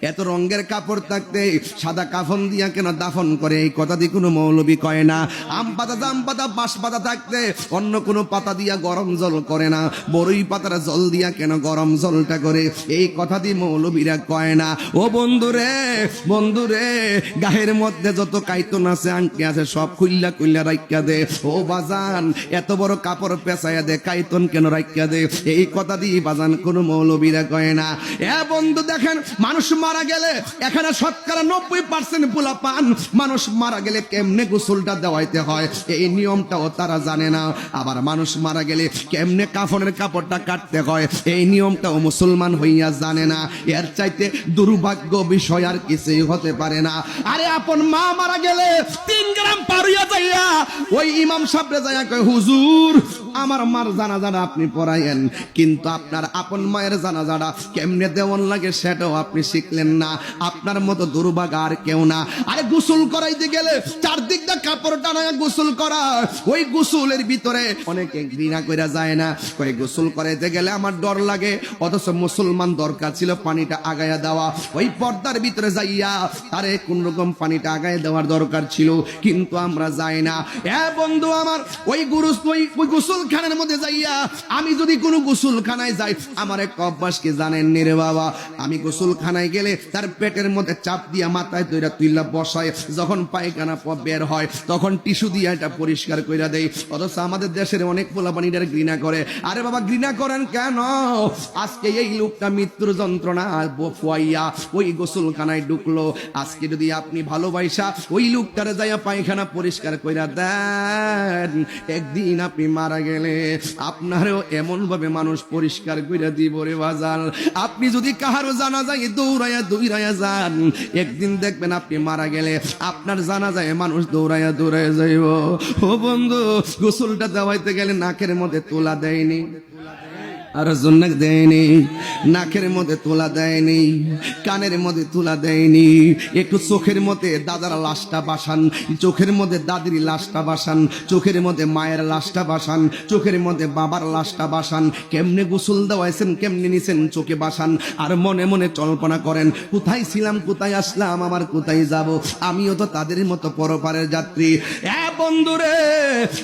এত রঙের কাপড় থাকতে সাদা কাফন দিয়া কেন দাফন করে, এই কথা দিয়ে কোনো মৌলবী কয় না। আম পাতা, জাম পাতা, বাঁশ পাতা থাকতে অন্য কোনো পাতা দিয়া গরম জল করে না, বড়ই পাতার জল দিয়া কেন গরম জলটা করে, এই কথা দিয়ে মৌলবীরা কয় না। ও বন্ধুরে, বন্ধুরে, গায়ের মধ্যে যত কাইতন আছে, আংটি আছে, সব খুইল্লা খুইল্লা রাইখা দে। ও বাজান, এত বড় কাপড় পেঁচাইয়া দে, কাইতন কেন রাইখা দে, এই কথা দিয়ে বাজান কোনো মৌলবীরা কয় না। এ বন্ধু দেখেন, মানুষ মারা গেলে এখানে শতকরা 90% পোলা পান, মানুষ মারা গেলে কেমনে গোসলটা দেওয়াইতে হয় এই নিয়মটাও তারা জানে না। আবার মানুষ মারা গেলে কেমনে কাফনের কাপড়টা কাটতে হয় এই নিয়মটাও মুসলমান হইয়া জানে না। এর চাইতে দুর্ভাগ্য বিষয় আর কিছুই হতে পারে না। আরে আপন মা মারা গেলে 3 গ্রাম পারুয়া যাইয়া ওই ইমাম সাহেবরে যাইয়া কয়, হুজুর আমার মার জানাজাটা আপনি পড়াইয়েন, কিন্তু আপনার আপন মায়ের জানাজাটা কেমনে দেওয়ান লাগে সেটাও আপনি শিখলেন না। আপনার মতো দুর্ভাগা আর কেউ না। আরে গোসল করাইতে গেলে চারদিকটা কাপড় টানায় গোসল করা, ওই গোসলের ভিতরে অনেকে ঘৃণা কইরা যায় না, কই গোসল করাইতে গেলে আমার ডর লাগে, অথচ মুসলমান দরকার ছিল পানিটা আগায়া দেওয়া, ওই পর্দার ভিতরে যাইয়া আরে কোন রকম পানিটা আগায় দেওয়ার দরকার ছিল, কিন্তু আমরা যাই না। এ বন্ধু আমার, ওই গোসলখানার মধ্যে যাইয়া আমি যদি কোনো গোসলখানায় যাই, আমার এক অভ্যাস কি জানেন নি রে বাবা, আমি গোসলখানায় গেলে তার পেটের মধ্যে চাপ দিয়া মাথায় তৈরা তুইলা বসায়, যখন পায়খানা বের হয় তখন টিস্যু দিয়ে এটা পরিষ্কার কইরা দেই। অথচ আমাদের দেশের অনেক পোলাপানিটার ঘৃণা করে। আরে বাবা, ঘৃণা করেন কেন? আজকে এই লোকটা মৃত্যুর যন্ত্রণা ফুয়াইয়া ওই গোসলখানায় ঢুকলো, আজকে যদি আপনি ভালোবাসা ওই লোকটারে যাইয়া পায়খানা পরিষ্কার কইরা দেন, একদিন আপনি মারা গেলে আপনারও এমন ভাবে মানুষ পরিষ্কার কইরা দিব রে বাজাল। আপনি যদি কাহারও জানা যায় দৌড়াইয়া দৌড়াইয়া যান, একদিন দেখবেন আপনি মারা গেলে আপনার জানা যায় মানুষ দৌড়াইয়া দৌড়াইয়া যাইব। ও বন্ধু, গোসলটা দেওয়াইতে গেলে নাকের মধ্যে তোলা দেয়নি, আর জন্য দেয়নি, নাকের মধ্যে তোলা দেয়নি, কানের মধ্যে তোলা দেয়নি, একটু চোখের মধ্যে দাদার লাশটা বাসান, চোখের মধ্যে দাদির লাশটা বাসান, চোখের মধ্যে মায়ের লাশটা বাসান, চোখের মধ্যে বাবার লাশটা বাসান। কেমনে গোসল দেওয়াইছেন, কেমনে নিছেন চোখে বাসান, আর মনে মনে কল্পনা করেন কোথায় ছিলাম, কোথায় আসলাম, আমার কোথায় যাব, আমিও তো তাদের মতো পরপারের যাত্রী। বন্ধুরে,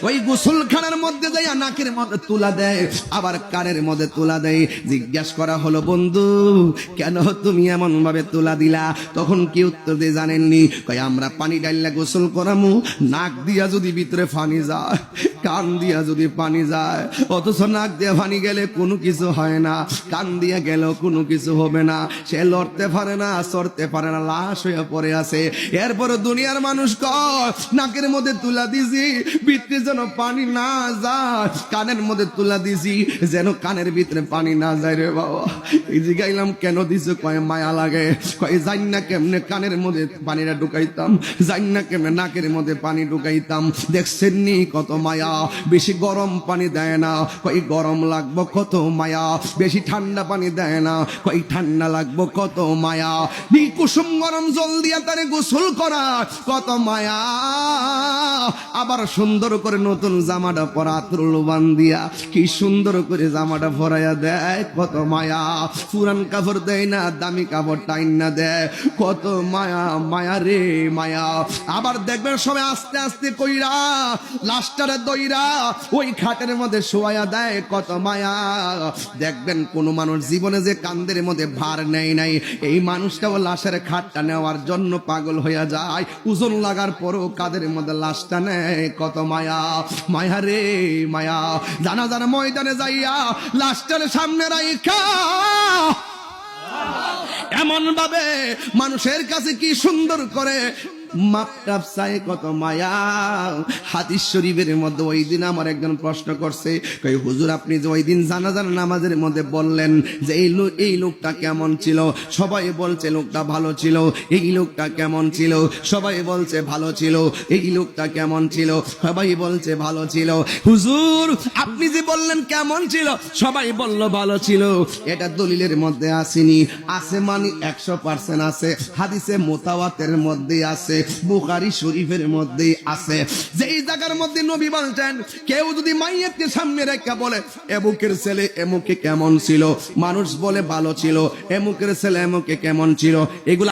ওই গোসলখানার মধ্যে যাইয়া নাকের মধ্যে তুলা দেয়, আবার কানের মধ্যে তুলা দেয়। জিজ্ঞাসা করা হলো, বন্ধু কেন তুমি এমন ভাবে তুলা দিলা? তখন কি উত্তর দিয়ে জানেননি? কয় আমরা পানি ডাইলা গোসল করামু, নাক দিয়া যদি ভিতরে পানি যায়, কান দিয়া যদি পানি যায়, অথচ নাক দিয়ে পানি গেলে কোনো কিছু হয় না, কান দিয়া গেলেও কোনো কিছু হবে না, সে লড়তে পারে না, চড়তে পারে না, লাশ হয়ে পড়ে আছে। এরপরে দুনিয়ার মানুষ কয় নাকের মধ্যে তুলা দিছি ভিতরে যেন পানি না যায়, কানের মধ্যে তুলা দিছি যেন কানের ভিতরে পানি না যায়। রে বাবা, এই জিগাইলাম কেন দিছো? কয় মায়া লাগে। কয় জানি না কেমনে কানের মধ্যে পানিটা ঢুকাইতাম, জানি না কেমনে নাকের মধ্যে পানি ঢুকাইতাম। দেখছেন নি কত মায়া, বেশি গরম পানি দেয় না, কই গরম লাগবো কত মায়া, বেশি ঠান্ডা পানি দেয় না, কই ঠান্ডা লাগবো কত মায়া, কুসুম গরম জল দিয়া তারে গোসল করা কত মায়া, আবার সুন্দর করে নতুন জামাটা পরা তুলবান দিয়া কি সুন্দর করে জামাটা ভরাইয়া দেয়, কত মায়া। পুরান কাপড় দেয় না, দামি কাপড় টাইন না দেয়, কত মায়া, মায়া রে মায়া। আবার দেখবেন সবাই আস্তে আস্তে কইরা লাশটারে দইরা ওই খাটের মধ্যে শোয়া দেয়, কত মায়া। দেখবেন কোন মানুষ জীবনে যে কান্দের মধ্যে ভার নেই নাই, এই মানুষটাও লাশের খাটটা নেওয়ার জন্য পাগল হইয়া যায়, ওজন লাগার পরও কাদের মধ্যে লাশটা নেয়, কত মায়া, মায়া রে মায়া। জানাজার ময়দানে যাইয়া লাশটার সামনে রাইখা এমন ভাবে মানুষের কাছে কি সুন্দর করে মাপটাপ চাই, কত মায়া। হাদিস শরীফের মধ্যে ওই দিন আমার একজন প্রশ্ন করছে, কই হুজুর আপনি যে ওই দিন জানাজার নামাজের মধ্যে বললেন যে এই লোকটা কেমন ছিল, সবাই বলছে লোকটা ভালো ছিল, এই লোকটা কেমন ছিল, সবাই বলছে ভালো ছিল, এই লোকটা কেমন ছিল, সবাই বলছে ভালো ছিল। হুজুর আপনি যে বললেন কেমন ছিল, সবাই বলল ভালো ছিল, এটা দলিলের মধ্যে আসেনি? আছে মানে 100% আছে, হাদিসে মুতাওয়াতের মধ্যে আছে। বুখারী শরীফের মধ্যে আছে। যেই জায়গার মধ্যে নবী বলছেন কেউ যদি মাইয়াতকে সামনে রেখে বলে এমুকের ছেলে এমুকে কেমন ছিল, মানুষ বলে ভালো ছিল, এমুকের ছেলে এমুকে কেমন ছিল, এগুলা